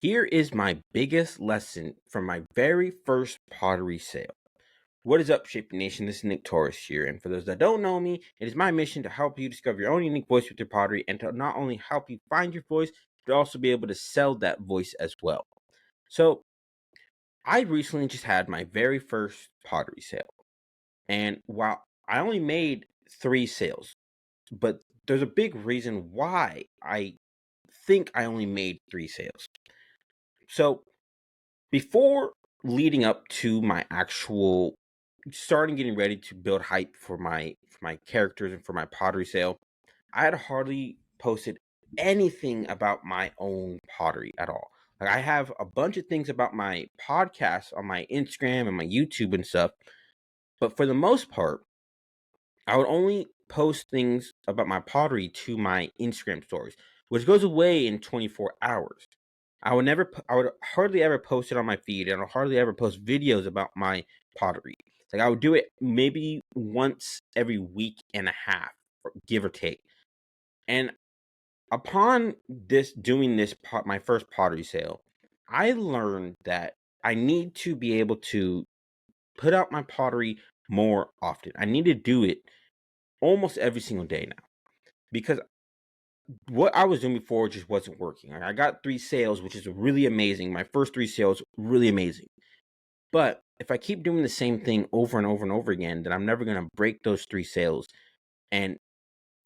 Here is my biggest lesson from my very first pottery sale. What is up, Shaping Nation? This is Nick Torres here, and for those that don't know me, it is my mission to help you discover your own unique voice with your pottery and to not only help you find your voice, but also be able to sell that voice as well. So, I recently just had my very first pottery sale, and while I only made 3 sales, but there's a big reason why I think I only made 3 sales. So, before leading up to my actual starting getting ready to build hype for my characters and for my pottery sale, I had hardly posted anything about my own pottery at all. Like, I have a bunch of things about my podcast on my Instagram and my YouTube and stuff, but for the most part, I would only post things about my pottery to my Instagram stories, which goes away in 24 hours. I would hardly ever post it on my feed, and I'll hardly ever post videos about my pottery. Like, I would do it maybe once every week and a half, give or take. And upon doing this my first pottery sale, I learned that I need to be able to put out my pottery more often. I need to do it almost every single day now, because what I was doing before just wasn't working. Like, I got 3 sales, which is really amazing. My first 3 sales, really amazing. But if I keep doing the same thing over and over and over again, then I'm never going to break those 3 sales, and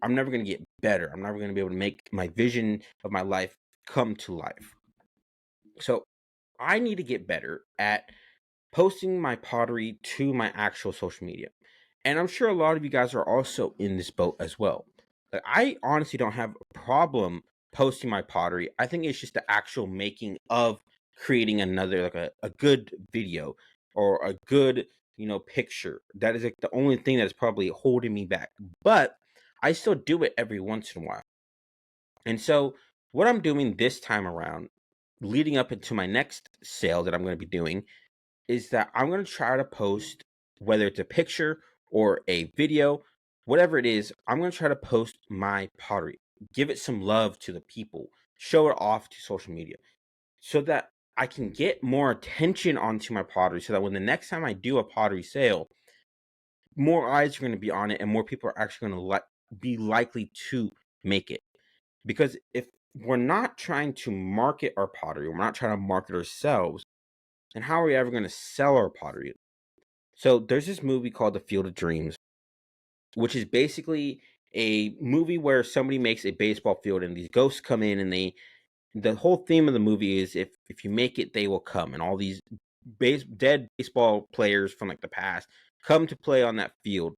I'm never going to get better. I'm never going to be able to make my vision of my life come to life. So I need to get better at posting my pottery to my actual social media. And I'm sure a lot of you guys are also in this boat as well. Like, I honestly don't have a problem posting my pottery. I think it's just the actual making of creating another, like a good video or a good, picture. That is like the only thing that's probably holding me back. But I still do it every once in a while. And so what I'm doing this time around, leading up into my next sale that I'm going to be doing, is that I'm going to try to post, whether it's a picture or a video, whatever it is, I'm going to try to post my pottery, give it some love to the people, show it off to social media so that I can get more attention onto my pottery, so that when the next time I do a pottery sale, more eyes are going to be on it and more people are actually going to be likely to make it. Because if we're not trying to market our pottery, we're not trying to market ourselves, then how are we ever going to sell our pottery? So there's this movie called The Field of Dreams, which is basically a movie where somebody makes a baseball field and these ghosts come in, and the whole theme of the movie is if you make it, they will come, and all these dead baseball players from like the past come to play on that field.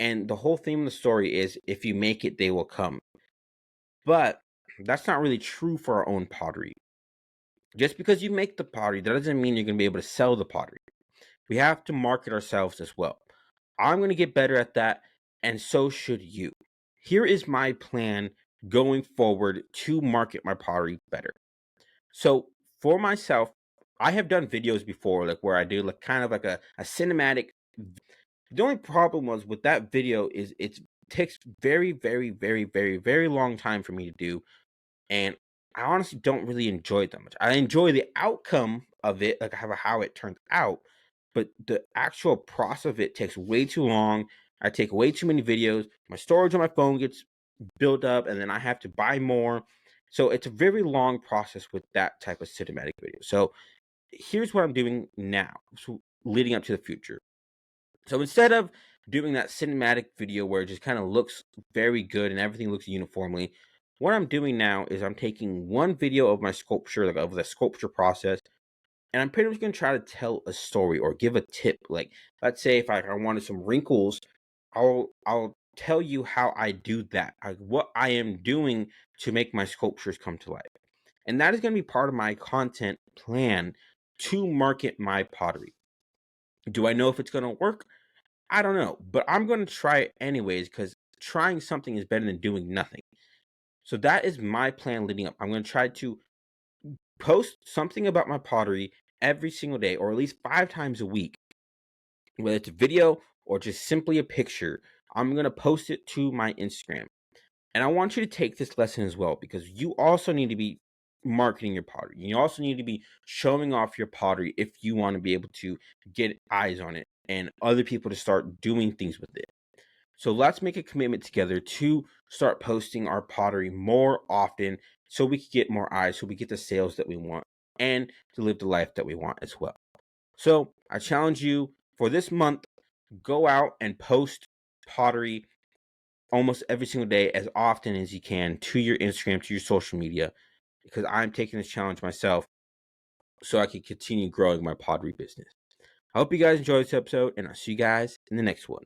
And the whole theme of the story is if you make it, they will come. But that's not really true for our own pottery. Just because you make the pottery, that doesn't mean you're going to be able to sell the pottery. We have to market ourselves as well. I'm going to get better at that, and so should you. Here is my plan going forward to market my pottery better. So, for myself, I have done videos before, like where I do like kind of like a cinematic. The only problem was with that video is it takes very, very, very, very, very long time for me to do, and I honestly don't really enjoy it that much. I enjoy the outcome of it, like how it turns out, but the actual process of it takes way too long. I take way too many videos. My storage on my phone gets built up, and then I have to buy more. So it's a very long process with that type of cinematic video. So here's what I'm doing now, so leading up to the future. So instead of doing that cinematic video where it just kind of looks very good and everything looks uniformly, what I'm doing now is I'm taking one video of my sculpture, like of the sculpture process, and I'm pretty much going to try to tell a story or give a tip. Like, let's say if I wanted some wrinkles, I'll tell you how I do that, like what I am doing to make my sculptures come to life. And that is going to be part of my content plan to market my pottery. Do I know if it's going to work? I don't know, but I'm going to try it anyways, because trying something is better than doing nothing. So that is my plan leading up. I'm going to try to post something about my pottery every single day, or at least 5 times a week, whether it's a video or just simply a picture. I'm going to post it to my Instagram. And I want you to take this lesson as well, because you also need to be marketing your pottery. You also need to be showing off your pottery if you want to be able to get eyes on it and other people to start doing things with it. So let's make a commitment together to start posting our pottery more often so we can get more eyes, so we get the sales that we want, and to live the life that we want as well. So I challenge you for this month, go out and post pottery almost every single day as often as you can to your Instagram, to your social media, because I'm taking this challenge myself so I can continue growing my pottery business. I hope you guys enjoyed this episode, and I'll see you guys in the next one.